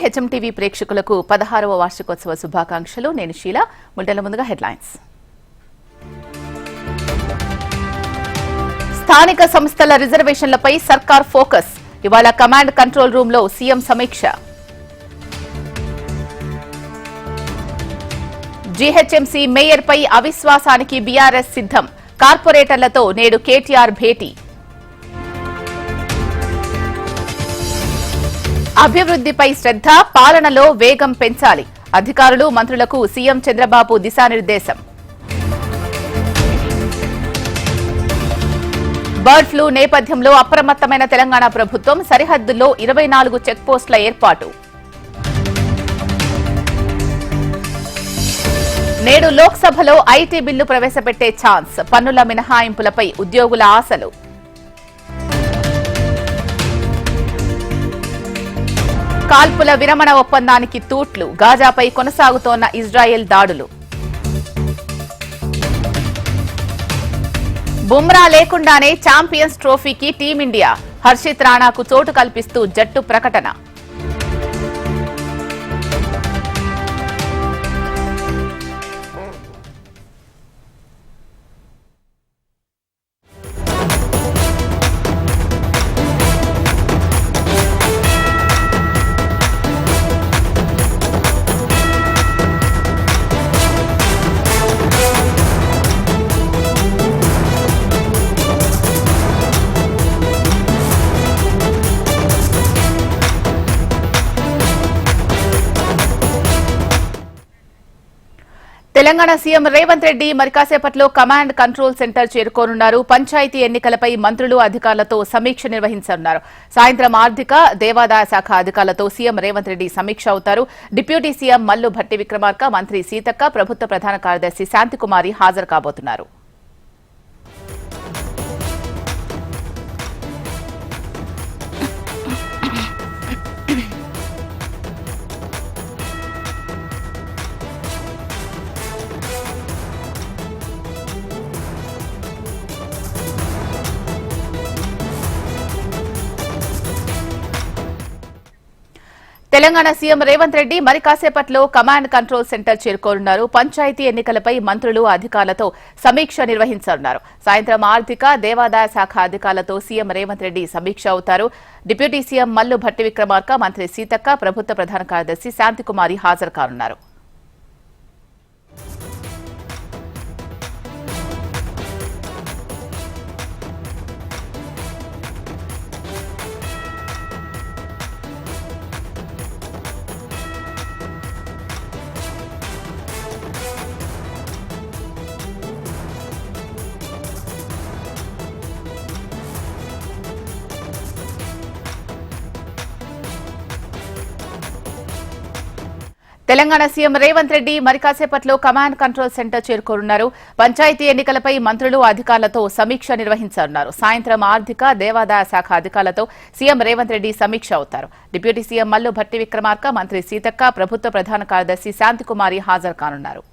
HMTV ప్రేక్షకులకు 16వ వార్షికోత్సవ శుభాకాంక్షలు. నేను షీలా. బులెటిన్ల ముందుగా హెడ్లైన్స్. స్థానిక సంస్థల రిజర్వేషన్లపై సర్కార్ ఫోకస్. ఇవాళ కమాండ్ కంట్రోల్ రూమ్ లో సీఎం సమీక్ష. జీహెచ్ఎంసీ మేయర్ పై అవిశ్వాసానికి బీఆర్ఎస్ సిద్ధం. కార్పొరేటర్లతో నేడు కేటీఆర్ భేటీ. అభివృద్ధిపై శ్రద్ధ, పాలనలో వేగం పెంచాలి. అధికారులు, మంత్రులకు సీఎం చంద్రబాబు దిశానిర్దేశం. బర్డ్ ఫ్లూ నేపథ్యంలో అప్రమత్తమైన తెలంగాణ ప్రభుత్వం. సరిహద్దుల్లో 24 చెక్పోస్టుల ఏర్పాటు. నేడు లోక్సభలో ఐటీ బిల్లు ప్రవేశపెట్టే ఛాన్స్. పన్నుల మినహాయింపులపై ఉద్యోగుల ఆశలు. కాల్పుల విరమణ ఒప్పందానికి తూట్లు. గాజాపై కొనసాగుతోన్న ఇజ్రాయెల్ దాడులు. బుమ్రా లేకుండానే ఛాంపియన్స్ ట్రోఫీకి టీమిండియా. హర్షిత్ రాణాకు చోటు కల్పిస్తూ జట్టు ప్రకటన. తెలంగాణ సీఎం రేవంత్ రెడ్డి మరి కాసేపట్లో కమాండ్ కంట్రోల్ సెంటర్ చేరుకోనున్నారు. పంచాయతీ ఎన్నికలపై మంత్రులు, అధికారులతో సమీక్ష నిర్వహించనున్నారు. సాయంత్రం ఆర్థిక, దేవాదాయ శాఖ అధికారులతో సీఎం రేవంత్ రెడ్డి సమీక్ష అవుతారు. డిప్యూటీ సీఎం మల్లు భట్టి విక్రమార్క, మంత్రి సీతక్క, ప్రభుత్వ ప్రధాన కార్యదర్శి శాంతికుమారి హాజరు కాబోతున్నారు. తెలంగాణ సీఎం రేవంత్ రెడ్డి మరి కాసేపట్లో కమాండ్ కంట్రోల్ సెంటర్ చేరుకోనున్నారు. పంచాయతీ ఎన్నికలపై మంత్రులు, అధికారులతో సమీక్ష నిర్వహించనున్నారు. సాయంత్రం ఆర్థిక, దేవాదాయ శాఖ అధికారులతో సీఎం రేవంత్ రెడ్డి సమీక్ష అవుతారు. డిప్యూటీ సీఎం మల్లు భట్టి విక్రమార్క, మంత్రి సీతక్క, ప్రభుత్వ ప్రధాన కార్యదర్శి శాంతికుమారి హాజరు కానున్నారు. తెలంగాణ సీఎం రేవంత్ రెడ్డి మరి కాసేపట్లో కమాండ్ కంట్రోల్ సెంటర్ చేరుకోనున్నారు. పంచాయతీ ఎన్నికలపై మంత్రులు, అధికారులతో సమీక్ష నిర్వహించనున్నారు. సాయంత్రం ఆర్థిక, దేవాదాయ శాఖ అధికారులతో సీఎం రేవంత్ రెడ్డి సమీక్ష అవుతారు. డిప్యూటీ సీఎం మల్లు భట్టి విక్రమార్క, మంత్రి సీతక్క, ప్రభుత్వ ప్రధాన కార్యదర్శి శాంతికుమారి హాజరు కానున్నారు.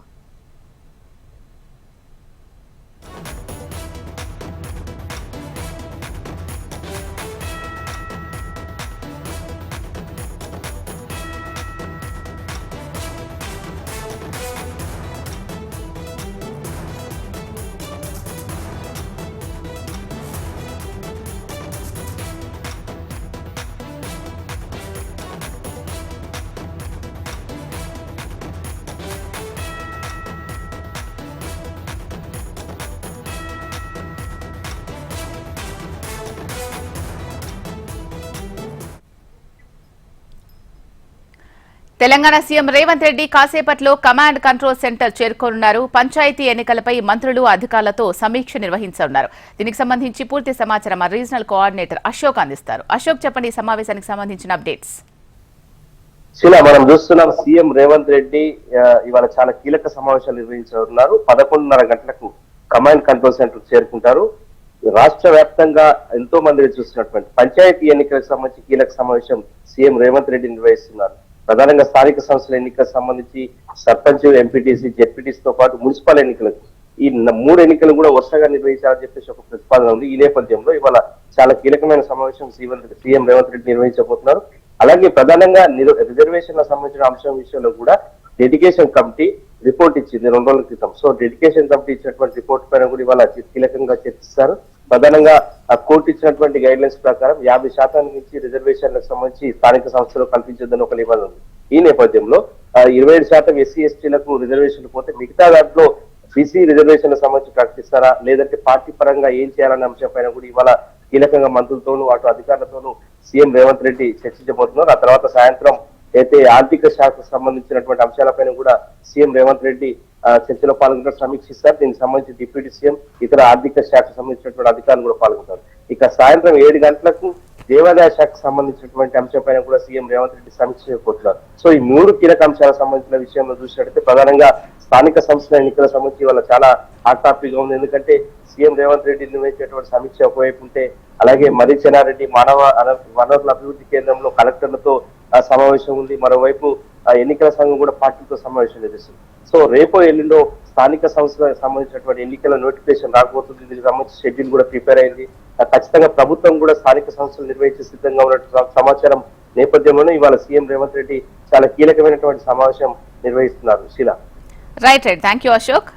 తెలంగాణ సీఎం రేవంత్ రెడ్డి కాసేపట్లో కమాండ్ కంట్రోల్ సెంటర్ చేరుకోనున్నారు. పంచాయతీ ఎన్నికలపై మంత్రులు, అధికారులతో సమీక్ష నిర్వహించనున్నారు. దీనికి సంబంధించి పూర్తి సమాచారం మా రీజనల్ కోఆర్డినేటర్ అశోక్ అందిస్తారు. అశోక్, చెప్పండి ఈ సమావేశానికి సంబంధించిన అప్డేట్స్. మనం చూస్తున్నాం సీఎం రేవంత్ రెడ్డి ఇవాళ చాలా కీలక సమావేశాలు నిర్వహించనున్నారు. 11:30 గంటలకు కమాండ్ కంట్రోల్ సెంటర్ చేరుకుంటారు. రాష్ట్ర వ్యాప్తంగా ఎంతో మంది చూస్తున్నటువంటి పంచాయతీ ఎన్నికలకు సంబంధించి కీలక సమావేశం సీఎం రేవంత్ రెడ్డి నిర్వహిస్తున్నారు. ప్రధానంగా స్థానిక సంస్థల ఎన్నికలకు సంబంధించి సర్పంచ్, ఎంపీటీసీ, జెడ్పీటీసీతో పాటు మున్సిపల్ ఎన్నికలకు ఈ 3 ఎన్నికలు కూడా వరుసగా నిర్వహించాలని చెప్పేసి ఒక ప్రతిపాదన ఉంది. ఈ నేపథ్యంలో ఇవాళ చాలా కీలకమైన సమావేశం సీఎం రేవంత్ రెడ్డి నిర్వహించబోతున్నారు. అలాగే ప్రధానంగా రిజర్వేషన్లకు సంబంధించిన అంశం విషయంలో కూడా డెడికేషన్ కమిటీ రిపోర్ట్ ఇచ్చింది 2 రోజుల క్రితం. సో డెడికేషన్ కమిటీ ఇచ్చినటువంటి రిపోర్ట్ పైన కూడా ఇవాళ కీలకంగా చర్చిస్తారు. ప్రధానంగా ఆ కోర్టు ఇచ్చినటువంటి గైడ్ లైన్స్ ప్రకారం 50% నుంచి రిజర్వేషన్లకు సంబంధించి స్థానిక సంస్థలు కల్పించొద్దని ఒక నిబంధన ఉంది. ఈ నేపథ్యంలో 27% ఎస్సీ ఎస్టీలకు రిజర్వేషన్లు పోతే మిగతా దాంట్లో బీసీ రిజర్వేషన్లకు సంబంధించి ప్రకటిస్తారా లేదంటే పార్టీ పరంగా ఏం చేయాలనే అంశం పైన కూడా ఇవాళ కీలకంగా మంత్రులతోనూ అటు అధికారులతోనూ సీఎం రేవంత్ రెడ్డి చర్చించబోతున్నారు. ఆ తర్వాత సాయంత్రం అయితే ఆర్థిక శాఖకు సంబంధించినటువంటి అంశాలపైన కూడా సీఎం రేవంత్ రెడ్డి చర్చలో పాల్గొంటారు, సమీక్షిస్తారు. దీనికి సంబంధించి డిప్యూటీ సీఎం ఇతర ఆర్థిక శాఖకు సంబంధించినటువంటి అధికారులు కూడా పాల్గొంటారు. ఇక సాయంత్రం 7 గంటలకు దేవాదాయ శాఖకు సంబంధించినటువంటి అంశంపైన కూడా సీఎం రేవంత్ రెడ్డి సమీక్ష చేయబోతున్నారు. సో ఈ 3 కీలక అంశాలకు సంబంధించిన విషయంలో చూసినట్టయితే ప్రధానంగా స్థానిక సంస్థల ఎన్నికల సంబంధించి వాళ్ళ చాలా హాట్ టాపిక్ గా ఉంది. ఎందుకంటే సీఎం రేవంత్ రెడ్డి నిర్వహించేటువంటి సమీక్ష ఒకవైపు ఉంటే, అలాగే మర్రి చెన్నారెడ్డి మానవ వనరుల అభివృద్ధి కేంద్రంలో కలెక్టర్లతో సమావేశం ఉంది. మరోవైపు ఎన్నికల సంఘం కూడా పార్టీతో సమావేశం నిర్వహిస్తుంది. సో రేపో ఎల్లుండో స్థానిక సంస్థలకు సంబంధించినటువంటి ఎన్నికల నోటిఫికేషన్ రాకపోతుంది. దీనికి సంబంధించి షెడ్యూల్ కూడా ప్రిపేర్ అయింది. ఖచ్చితంగా ప్రభుత్వం కూడా స్థానిక సంస్థలు నిర్వహించే సిద్ధంగా ఉన్న సమాచారం నేపథ్యంలోనే ఇవాళ సీఎం రేవంత్ రెడ్డి చాలా కీలకమైనటువంటి సమావేశం నిర్వహిస్తున్నారు. Sheela. Right. Thank you Ashok.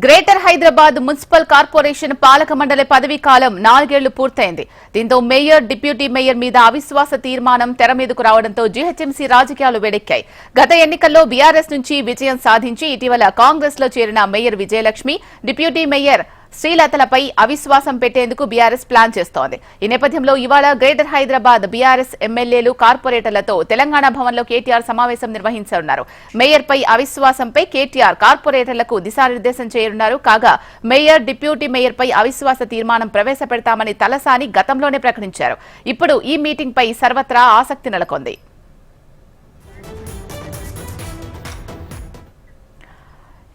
Greater Hyderabad municipal corporation పాలక మండలి పదవీ కాలం 4 ఏళ్లు పూర్తయింది. దీంతో మేయర్, డిప్యూటీ మేయర్ మీద అవిశ్వాస తీర్మానం తెర మీదకు రావడంతో జీహెచ్ఎంసీ రాజకీయాలు వేడెక్కాయి. గత ఎన్నికల్లో బీఆర్ఎస్ నుంచి విజయం సాధించి ఇటీవల కాంగ్రెస్ లో చేరిన మేయర్ విజయలక్ష్మి, డిప్యూటీ మేయర్ శ్రీలతలపై అవిశ్వాసం పెట్టేందుకు బీఆర్ఎస్ ప్లాన్ చేస్తోంది. ఈ నేపథ్యంలో ఇవాళ గ్రేటర్ హైదరాబాద్ బీఆర్ఎస్ ఎమ్మెల్యేలు, కార్పొరేటర్లతో తెలంగాణ భవన్లో కేటీఆర్ సమావేశం నిర్వహించనున్నారు. మేయర్పై అవిశ్వాసంపై కేటీఆర్ కార్పొరేటర్లకు దిశానిర్దేశం చేయనున్నారు. కాగా మేయర్, డిప్యూటీ మేయర్పై అవిశ్వాస తీర్మానం ప్రవేశపెడతామని తలసాని గతంలోనే ప్రకటించారు. ఇప్పుడు ఈ మీటింగ్ పై సర్వత్రా ఆసక్తి నెలకొంది.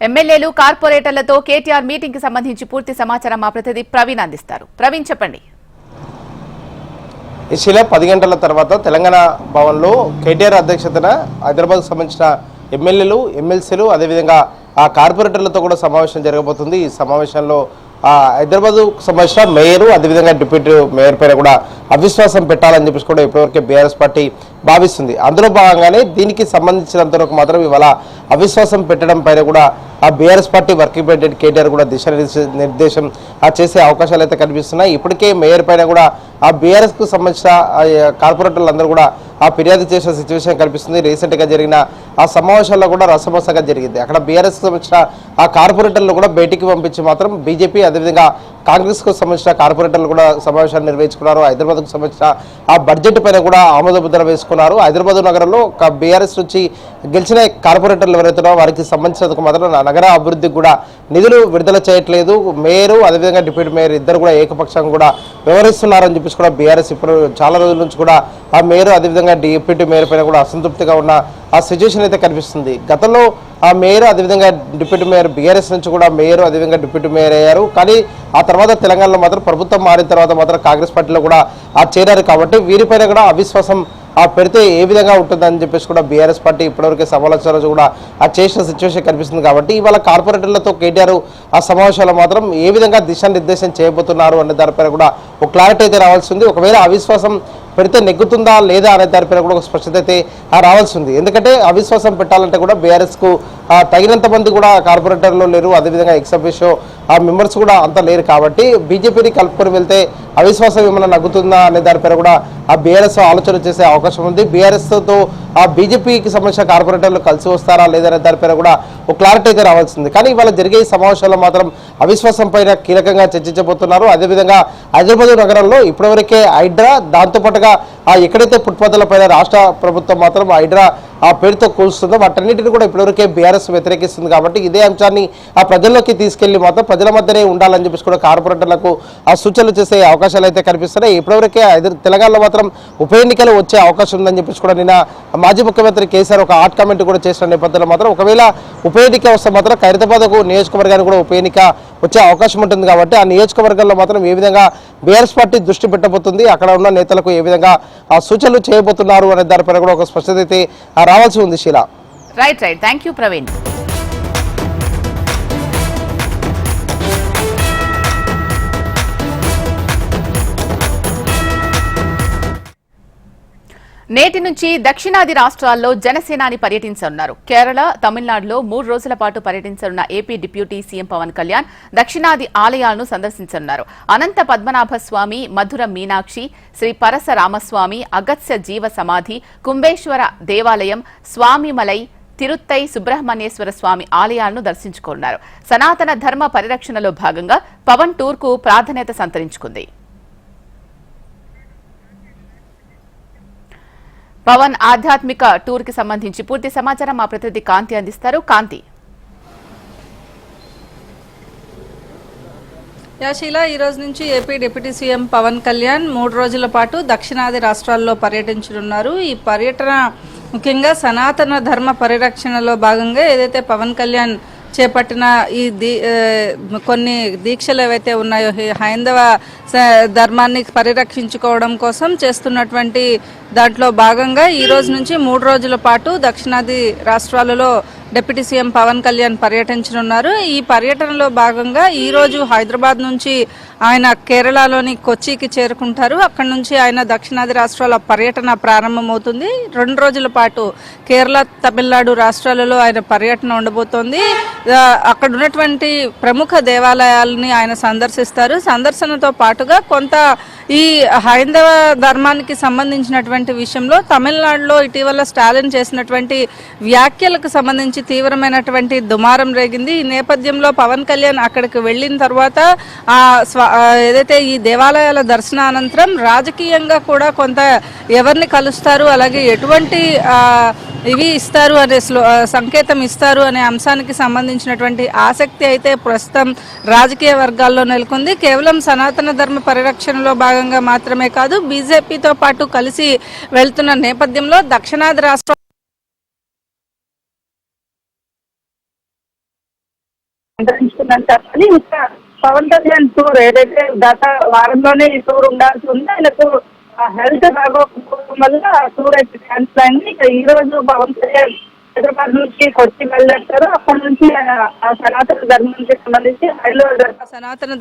ఎమ్మెల్యేలు, కార్పొరేటర్లతో కేటీఆర్ మీటింగ్ కి సంబంధించి పూర్తి సమాచారం మా ప్రతినిధి ప్రవీణ్ అందిస్తారు. ప్రవీణ్, చెప్పండి. ఈ శిల 10 గంటల తర్వాత తెలంగాణ భవన్లో కేటీఆర్ అధ్యక్షతన హైదరాబాద్ సంబంధించిన ఎమ్మెల్యేలు, ఎమ్మెల్సీలు, అదేవిధంగా ఆ కార్పొరేటర్లతో కూడా సమావేశం జరగబోతుంది. ఈ సమావేశంలో హైదరాబాద్ సంబంధించిన మేయర్, అదేవిధంగా డిప్యూటీ మేయర్ పైన కూడా అవిశ్వాసం పెట్టాలని చెప్పేసి కూడా ఇప్పటివరకే బీఆర్ఎస్ పార్టీ భావిస్తుంది. అందులో భాగంగానే దీనికి సంబంధించినంతవరకు మాత్రం ఇవాళ అవిశ్వాసం పెట్టడం పైన కూడా ఆ BRS party working president KTR కూడా దిశానిర్దేశం చేసే అవకాశాలు అయితే కనిపిస్తున్నాయి. ఇప్పటికే మేయర్ పైన కూడా ఆ బీఆర్ఎస్కు సంబంధించిన కార్పొరేటర్లు అందరూ కూడా ఆ ఫిర్యాదు చేసిన సిచ్యువేషన్ కనిపిస్తుంది. రీసెంట్గా జరిగిన ఆ సమావేశాల్లో కూడా రసమసగా జరిగింది. అక్కడ బీఆర్ఎస్కు సంబంధించిన ఆ కార్పొరేటర్లు కూడా బయటికి పంపించి మాత్రం బీజేపీ, అదేవిధంగా కాంగ్రెస్కు సంబంధించిన కార్పొరేటర్లు కూడా సమావేశాన్ని నిర్వహించుకున్నారు. హైదరాబాద్కు సంబంధించిన ఆ బడ్జెట్ పైన కూడా ఆమోద ముద్ర వేసుకున్నారు. హైదరాబాద్ నగరంలో బీఆర్ఎస్ నుంచి గెలిచిన కార్పొరేటర్లు ఎవరైతున్నారో వారికి సంబంధించినందుకు మాత్రం నగర అభివృద్ధికి కూడా నిధులు విడుదల చేయట్లేదు. మేయరు, అదేవిధంగా డిప్యూటీ మేయర్ ఇద్దరు కూడా ఏకపక్షంగా కూడా వ్యవహరిస్తున్నారని చెప్పేసి కూడా బీఆర్ఎస్ ఇప్పుడు చాలా రోజుల నుంచి కూడా ఆ మేయర్, అదేవిధంగా డిప్యూటీ మేయర్ పైన కూడా అసంతృప్తిగా ఉన్న ఆ సిచ్యువేషన్ అయితే కనిపిస్తుంది. గతంలో ఆ మేయర్, అదేవిధంగా డిప్యూటీ మేయర్ బీఆర్ఎస్ నుంచి కూడా మేయర్, అదేవిధంగా డిప్యూటీ మేయర్ అయ్యారు. కానీ ఆ తర్వాత తెలంగాణలో మాత్రం ప్రభుత్వం మారిన తర్వాత మాత్రం కాంగ్రెస్ పార్టీలో కూడా చేరారు. కాబట్టి వీరిపైన కూడా అవిశ్వాసం పెడితే ఏ విధంగా ఉంటుందని చెప్పేసి కూడా బీఆర్ఎస్ పార్టీ ఇప్పటివరకే సమాలోచన కూడా చేసిన సిచ్యువేషన్ కనిపిస్తుంది. కాబట్టి ఇవాళ కార్పొరేటర్లతో కేటీఆర్ ఆ సమావేశాల్లో మాత్రం ఏ విధంగా దిశానిర్దేశం చేయబోతున్నారు అనే దానిపైన కూడా ఒక క్లారిటీ అయితే రావాల్సి ఉంది. ఒకవేళ అవిశ్వాసం పెడితే నెగ్గుతుందా లేదా అనే దానిపైన కూడా ఒక స్పష్టత అయితే రావాల్సి ఉంది. ఎందుకంటే అవిశ్వాసం పెట్టాలంటే కూడా బీఆర్ఎస్కు తగినంత మంది కూడా కార్పొరేటర్లు లేరు, అదేవిధంగా ఎక్సఫిషియో ఆ మెంబర్స్ కూడా అంత లేరు. కాబట్టి బీజేపీని కలుపుకొని వెళ్తే అవిశ్వాసం ఏమైనా నగ్గుతుందా అనే దానిపైన కూడా ఆ బీఆర్ఎస్ ఆలోచన చేసే అవకాశం ఉంది. బీఆర్ఎస్తో ఆ బీజేపీకి సంబంధించిన కార్పొరేటర్లు కలిసి వస్తారా లేదనే దానిపైన కూడా ఒక క్లారిటీ అయితే రావాల్సింది. కానీ ఇవాళ జరిగే ఈ సమావేశాల్లో మాత్రం అవిశ్వాసం పైన కీలకంగా చర్చించబోతున్నారు. అదేవిధంగా హైదరాబాద్ నగరంలో ఇప్పటివరకే హైడ్రా, దాంతోపాటుగా ఎక్కడైతే ఫుట్పాత్ల పైన రాష్ట్ర ప్రభుత్వం మాత్రం హైడ్రా ఆ పేరుతో కూల్స్తుందో వాటన్నిటిని కూడా ఇప్పటివరకే బీఆర్ఎస్ వ్యతిరేకిస్తుంది. కాబట్టి ఇదే అంశాన్ని ఆ ప్రజల్లోకి తీసుకెళ్లి మాత్రం ప్రజల మధ్యనే ఉండాలని చెప్పేసి కూడా కార్పొరేటర్లకు ఆ సూచనలు చేసే అవకాశాలు అయితే కనిపిస్తున్నాయి. ఇప్పటివరకే తెలంగాణలో మాత్రం ఉప ఎన్నికలు వచ్చే అవకాశం ఉందని చెప్పేసి కూడా నిన్న మాజీ ముఖ్యమంత్రి కేసీఆర్ ఒక హాట్ కామెంట్ కూడా చేసిన నేపథ్యంలో మాత్రం ఒకవేళ ఉప ఎన్నిక వస్తే మాత్రం ఖైరతాబాద్ నియోజకవర్గానికి కూడా ఉప ఎన్నిక వచ్చే అవకాశం ఉంటుంది. కాబట్టి ఆ నియోజకవర్గంలో మాత్రం ఏ విధంగా బీఆర్ఎస్ పార్టీ దృష్టి పెట్టబోతుంది, అక్కడ ఉన్న నేతలకు ఏ విధంగా ఆ సూచనలు చేయబోతున్నారు అనే దానిపైన కూడా ఒక స్పష్టత అయితే రావాల్సి ఉంది. Sheela, right thank you Praveen. నేటి నుంచి దక్షిణాది రాష్ట్రాల్లో జనసేనాని పర్యటించనున్నారు. కేరళ, తమిళనాడులో 3 రోజుల పాటు పర్యటించనున్న AP deputy CM Pawan Kalyan దక్షిణాది ఆలయాలను సందర్శించనున్నారు. అనంత పద్మనాభ స్వామి, మధుర మీనాక్షి, శ్రీ పరశ రామస్వామి, అగత్స్య జీవ సమాధి, కుంభేశ్వర దేవాలయం, స్వామిమలై, తిరుత్తై సుబ్రహ్మణ్యేశ్వర స్వామి ఆలయాలను దర్శించుకున్నారు. సనాతన ధర్మ పరిరక్షణలో భాగంగా పవన్ టూర్కు ప్రాధాన్యత సంతరించుకుంది. పవన్ ఆధ్యాత్మిక టూర్ కి సంబంధించి పూర్తి సమాచారం మా ప్రతినిధి కాంతి అందిస్తారు. కాంతి. యాశీల, ఈ రోజు నుంచి AP deputy CM Pawan Kalyan 3 రోజుల పాటు దక్షిణాది రాష్ట్రాల్లో పర్యటించనున్నారు. ఈ పర్యటన ముఖ్యంగా సనాతన ధర్మ పరిరక్షణలో భాగంగా ఏదైతే పవన్ కళ్యాణ్ చేపట్టిన ఈ కొన్ని దీక్షలు ఏవైతే ఉన్నాయో హైందవ ధర్మాన్ని పరిరక్షించుకోవడం కోసం చేస్తున్నటువంటి దాంట్లో భాగంగా ఈ రోజు నుంచి 3 రోజుల పాటు దక్షిణాది రాష్ట్రాలలో డిప్యూటీ సీఎం పవన్ కళ్యాణ్ పర్యటించనున్నారు. ఈ పర్యటనలో భాగంగా ఈ రోజు హైదరాబాద్ నుంచి ఆయన కేరళలోని కొచ్చికి చేరుకుంటారు. అక్కడి నుంచి ఆయన దక్షిణాది రాష్ట్రాల పర్యటన ప్రారంభమవుతుంది. 2 రోజుల పాటు కేరళ, తమిళనాడు రాష్ట్రాలలో ఆయన పర్యటన ఉండబోతోంది. అక్కడ ఉన్నటువంటి ప్రముఖ దేవాలయాలని ఆయన సందర్శిస్తారు. సందర్శనతో పాటుగా కొంత ఈ హైందవ ధర్మానికి సంబంధించినటువంటి విషయంలో తమిళనాడులో ఇటీవల స్టాలిన్ చేసినటువంటి వ్యాఖ్యలకు సంబంధించి తీవ్రమైనటువంటి దుమారం రేగింది. ఈ నేపథ్యంలో పవన్ కళ్యాణ్ అక్కడికి వెళ్ళిన తర్వాత ఏదైతే ఈ దేవాలయాల దర్శనానంతరం రాజకీయంగా కూడా కొంత ఎవరిని కలుస్తారు, అలాగే ఎటువంటి ఇవి ఇస్తారు అనే సంకేతం ఇస్తారు అనే అంశానికి సంబంధించినటువంటి ఆసక్తి అయితే ప్రస్తుతం రాజకీయ వర్గాల్లో నెలకొంది. కేవలం సనాతన ధర్మ పరిరక్షణలో భాగంగా మాత్రమే కాదు, బీజేపీతో పాటు కలిసి వెళ్తున్న నేపథ్యంలో దక్షిణాది రాష్ట్ర చెప్పని ఇంకా పవన్ కళ్యాణ్ టూర్ ఏదైతే గత వారంలోనే ఈ టూర్ ఉండాల్సి ఉంది, ఆయనకు హెల్త్ బాగోకపోవడం వల్ల టూర్ అయితే క్యాన్సిల్ అయింది. ఇక ఈ రోజు పవన్ కళ్యాణ్ హైదరాబాద్ నుంచి కొచ్చి వెళ్ళేస్తారు. అప్పటి నుంచి సనాతన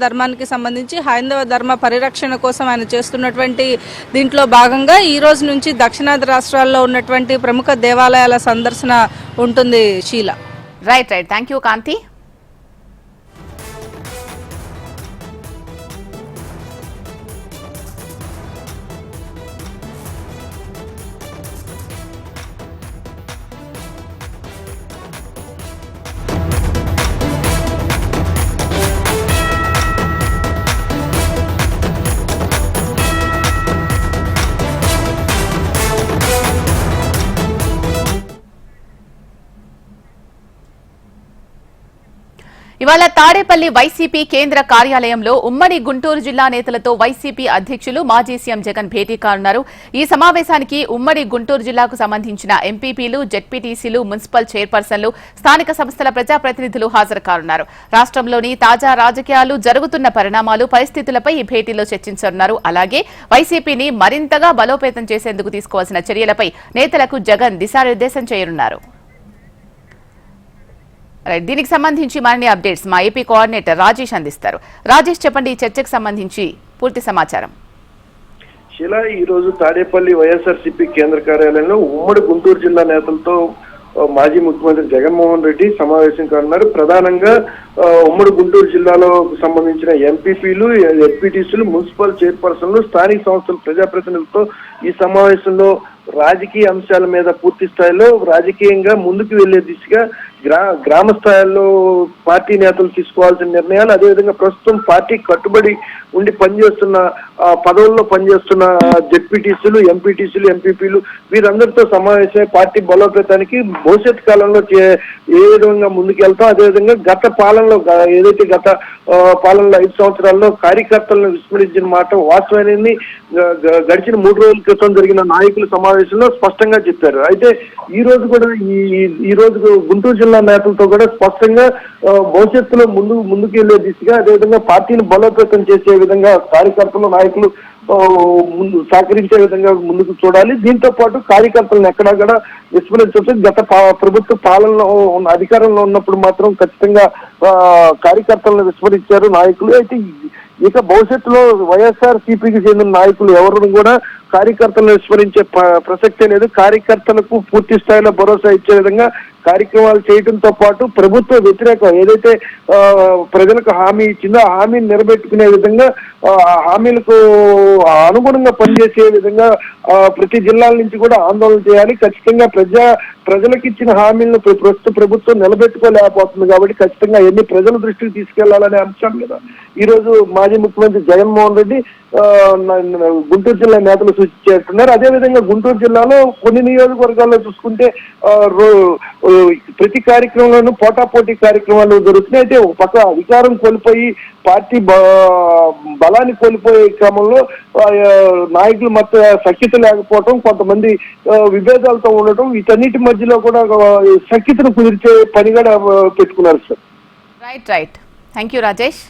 ధర్మానికి సంబంధించి హైందవ ధర్మ పరిరక్షణ కోసం ఆయన చేస్తున్నటువంటి దీంట్లో భాగంగా ఈ రోజు నుంచి దక్షిణాది రాష్ట్రాల్లో ఉన్నటువంటి ప్రముఖ దేవాలయాల సందర్శన ఉంటుంది. శీల, రైట్ థ్యాంక్ యూ కాంతి. ఇవాళ తాడేపల్లి వైసీపీ కేంద్ర కార్యాలయంలో ఉమ్మడి గుంటూరు జిల్లా నేతలతో వైసీపీ అధ్యక్షులు మాజీ సీఎం జగన్ భేటీ కానున్నారు. ఈ సమావేశానికి ఉమ్మడి గుంటూరు జిల్లాకు సంబంధించిన ఎంపీపీలు, జెడ్పీటీసీలు, మున్సిపల్ చైర్పర్సన్లు, స్థానిక సంస్థల ప్రజాప్రతినిధులు హాజరు కానున్నారు. రాష్ట్రంలోని తాజా రాజకీయాలు, జరుగుతున్న పరిణామాలు, పరిస్థితులపై ఈ భేటీలో చర్చించనున్నారు. అలాగే వైసీపీని మరింతగా బలోపేతం చేసేందుకు తీసుకోవాల్సిన చర్యలపై నేతలకు జగన్ దిశానిర్దేశం చేయనున్నారు. దీనికి సంబంధించి మరిన్ని అప్డేట్స్ మా ఏపీ కోఆర్డినేటర్ రాజేష్ అందిస్తారు. రాజేష్, చెప్పండి, ఈ చర్చకు సంబంధించి పూర్తి సమాచారం. శిలా, ఈ రోజు తాడేపల్లి వైఎస్ఆర్సీపీ కేంద్ర కార్యాలయంలో ఉమ్మడి గుంటూరు జిల్లా నేతలతో మాజీ ముఖ్యమంత్రి జగన్మోహన్ రెడ్డి సమావేశం కానున్నారు. ప్రధానంగా ఉమ్మడి గుంటూరు జిల్లాలో సంబంధించిన ఎంపీపీలు, ఎంపీటీసీలు, మున్సిపల్ చైర్పర్సన్లు, స్థానిక సంస్థల ప్రజాప్రతినిధులతో ఈ సమావేశంలో రాజకీయ అంశాల మీద పూర్తి స్థాయిలో రాజకీయంగా ముందుకు వెళ్లే దిశగా గ్రామ స్థాయిలో పార్టీ నేతలు తీసుకోవాల్సిన నిర్ణయాలు, అదేవిధంగా ప్రస్తుతం పార్టీ కట్టుబడి ఉండి పనిచేస్తున్న పదవుల్లో పనిచేస్తున్న జెడ్పీటీసీలు, ఎంపీటీసీలు, ఎంపీపీలు వీరందరితో సమావేశమై పార్టీ బలోపేతానికి భవిష్యత్ కాలంలో ఏ విధంగా ముందుకెళ్తాం, అదేవిధంగా గత పాలనలో ఏదైతే గత పాలనలో 5 సంవత్సరాల్లో కార్యకర్తలను విస్మరించిన మాట వాస్తవాన్ని గడిచిన 3 రోజుల క్రితం జరిగిన నాయకుల సమావేశంలో స్పష్టంగా చెప్పారు. అయితే ఈ రోజు కూడా ఈ రోజు గుంటూరు జిల్లా నేతలతో కూడా స్పష్టంగా భవిష్యత్తులో ముందుకు వెళ్లే దిశగా, అదేవిధంగా పార్టీని బలోపేతం చేసే విధంగా కార్యకర్తలు, నాయకులు ముందు సహకరించే విధంగా ముందుకు చూడాలి. దీంతో పాటు కార్యకర్తలను ఎక్కడా కూడా విస్మరించవచ్చు. గత ప్రభుత్వ పాలనలో అధికారంలో ఉన్నప్పుడు మాత్రం ఖచ్చితంగా కార్యకర్తలను విస్మరించారు నాయకులు. అయితే ఇక భవిష్యత్తులో వైఎస్ఆర్ సిపికి చెందిన నాయకులు ఎవరు కూడా కార్యకర్తలను విస్మరించే ప్రసక్తే లేదు. కార్యకర్తలకు పూర్తి స్థాయిలో భరోసా ఇచ్చే విధంగా కార్యక్రమాలు చేయడంతో పాటు ప్రభుత్వ వ్యతిరేకం ఏదైతే ప్రజలకు హామీ ఇచ్చిందో ఆ హామీని నిలబెట్టుకునే విధంగా హామీలకు అనుగుణంగా పనిచేసే విధంగా ప్రతి జిల్లాల నుంచి కూడా ఆందోళన చేయాలి. ఖచ్చితంగా ప్రజలకు ఇచ్చిన హామీలను ప్రస్తుత ప్రభుత్వం నిలబెట్టుకోలేకపోతుంది కాబట్టి ఖచ్చితంగా ఎన్ని ప్రజల దృష్టికి తీసుకెళ్లాలనే అంశం మీద ఈ రోజు మాజీ ముఖ్యమంత్రి జగన్మోహన్ రెడ్డి గుంటూరు జిల్లా నేతలు సూచించేస్తున్నారు. అదేవిధంగా గుంటూరు జిల్లాలో కొన్ని నియోజకవర్గాల్లో చూసుకుంటే ప్రతి కార్యక్రమంలోనూ పోటాపోటీ కార్యక్రమాలు జరుగుతున్నాయి. అయితే ఒక పక్క అధికారం కోల్పోయి పార్టీ బలాన్ని కోల్పోయే క్రమంలో నాయకుల మధ్య సఖ్యత లేకపోవడం, కొంతమంది విభేదాలతో ఉండటం, వీటన్నిటి మధ్యలో కూడా సఖ్యతను కుదిర్చే పనిగా పెట్టుకున్నారు sir. Right. Thank you Rajesh.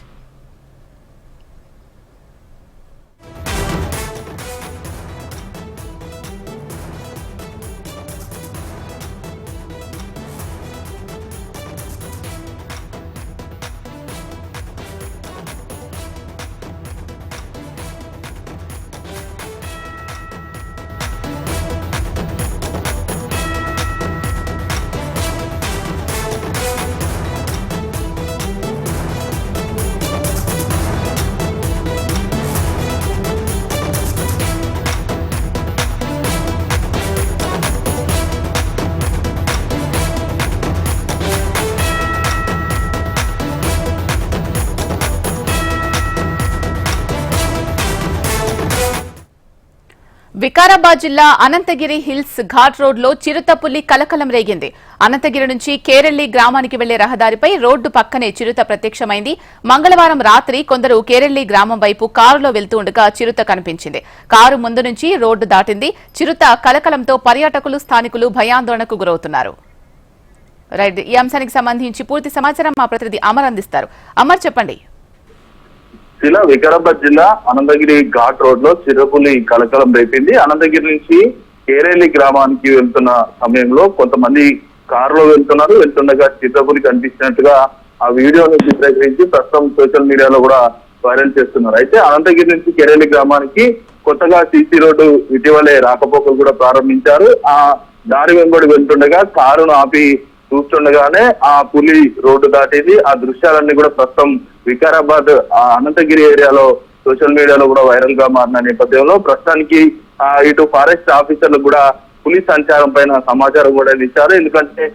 Vikarabad జిల్లా అనంతగిరి హిల్స్ ఘాట్ రోడ్ లో చిరుతపులి కలకలం రేగింది. అనంతగిరి నుంచి కేరెల్లి గ్రామానికి వెళ్లే రహదారిపై రోడ్డు పక్కనే చిరుత ప్రత్యక్షమైంది. మంగళవారం రాత్రి కొందరు కేరెల్లి గ్రామం వైపు కారులో వెళ్తూ ఉండగా చిరుత కనిపించింది. కారు ముందు నుంచి రోడ్డు దాటింది. చిరుత కలకలంతో పర్యాటకులు, స్థానికులు భయాందోళనకు గురవుతున్నారు. రైట్, ఈ అంశానికి సంబంధించి పూర్తి సమాచారం మా ప్రతినిధి అమర్ అందిస్తారు. అమర్, చెప్పండి. వికారాబాద్ జిల్లా అనంతగిరి ఘాట్ రోడ్ లో చిరుతపులి కలకలం రేపింది. అనంతగిరి నుంచి కేరేలి గ్రామానికి వెళ్తున్న సమయంలో కొంతమంది కారులో వెళ్తుండగా చిరుతపులి కనిపించినట్టుగా ఆ వీడియోను చిత్రీకరించి ప్రస్తుతం సోషల్ మీడియాలో కూడా వైరల్ చేస్తున్నారు. అయితే అనంతగిరి నుంచి కేరేలి గ్రామానికి కొత్తగా సీసీ రోడ్డు ఇటీవలే రాకపోకలు కూడా ప్రారంభించారు. ఆ దారి వెంబడి వెళ్తుండగా కారును ఆపి చూస్తుండగానే ఆ పులి రోడ్డు దాటింది. ఆ దృశ్యాలన్నీ కూడా ప్రస్తుతం వికారాబాద్ అనంతగిరి ఏరియాలో సోషల్ మీడియాలో కూడా వైరల్ గా మారిన నేపథ్యంలో ప్రస్తుతానికి ఇటు ఫారెస్ట్ ఆఫీసర్లు కూడా పులి సంచారం పైన సమాచారం కూడా ఇచ్చారు. ఎందుకంటే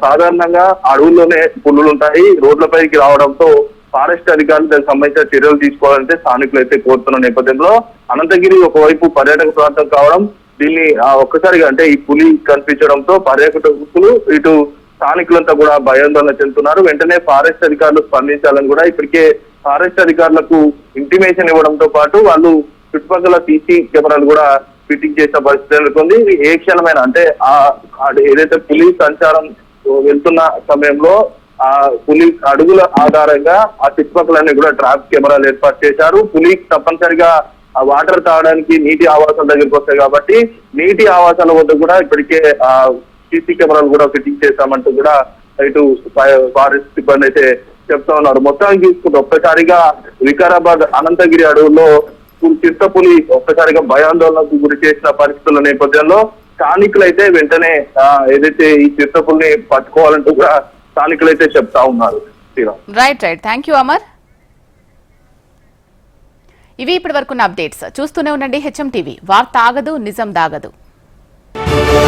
సాధారణంగా అడవుల్లోనే పులులు ఉంటాయి, రోడ్లపైకి రావడంతో ఫారెస్ట్ అధికారులు దానికి సంబంధించిన చర్యలు తీసుకోవాలంటే స్థానికులు అయితే కోరుతున్న నేపథ్యంలో అనంతగిరి ఒకవైపు పర్యాటక ప్రాంతం కావడం, దీన్ని ఒక్కసారిగా అంటే ఈ పులి కనిపించడంతో పర్యాటకులు ఇటు స్థానికులంతా కూడా భయాందోళన చెందుతున్నారు. వెంటనే ఫారెస్ట్ అధికారులు స్పందించాలని కూడా ఇప్పటికే ఫారెస్ట్ అధికారులకు ఇంటిమేషన్ ఇవ్వడంతో పాటు వాళ్ళు చుట్టుపక్కల సీసీ కెమెరాలు కూడా ఫిట్టింగ్ చేసిన పరిస్థితి నెలకొంది. ఏ క్షణమైనా అంటే ఏదైతే పులి సంచారం వెళ్తున్న సమయంలో ఆ పులి అడుగుల ఆధారంగా ఆ చుట్టుపక్కలన్నీ కూడా ట్రాప్ కెమెరాలు ఏర్పాటు చేశారు. పులి తప్పనిసరిగా ఆ వాటర్ తాగడానికి నీటి ఆవాసాల దగ్గరికి వస్తాయి కాబట్టి నీటి ఆవాసాల వద్ద కూడా ఇప్పటికే సీసీ కెమెరాలు కూడా ఫిట్టింగ్ చేశామంటూ కూడా ఇటు ఫారెస్ట్ సిబ్బంది అయితే చెప్తా ఉన్నారు. మొత్తానికి చూసుకుంటే ఒక్కసారిగా వికారాబాద్ అనంతగిరి అడవుల్లో చిరుతపులి ఒక్కసారిగా భయాందోళనకు గురి చేసిన పరిస్థితుల నేపథ్యంలో స్థానికులైతే వెంటనే ఏదైతే ఈ చిరుతపులిని పట్టుకోవాలంటూ కూడా స్థానికులైతే చెప్తా ఉన్నారు. రైట్. Thank you Amar. ఇవి ఇప్పటి వరకున్న అప్డేట్స్. చూస్తూనే ఉండండి హెచ్ఎం టీవీ. వార్త ఆగదు, నిజం దాగదు. చూద్దాం.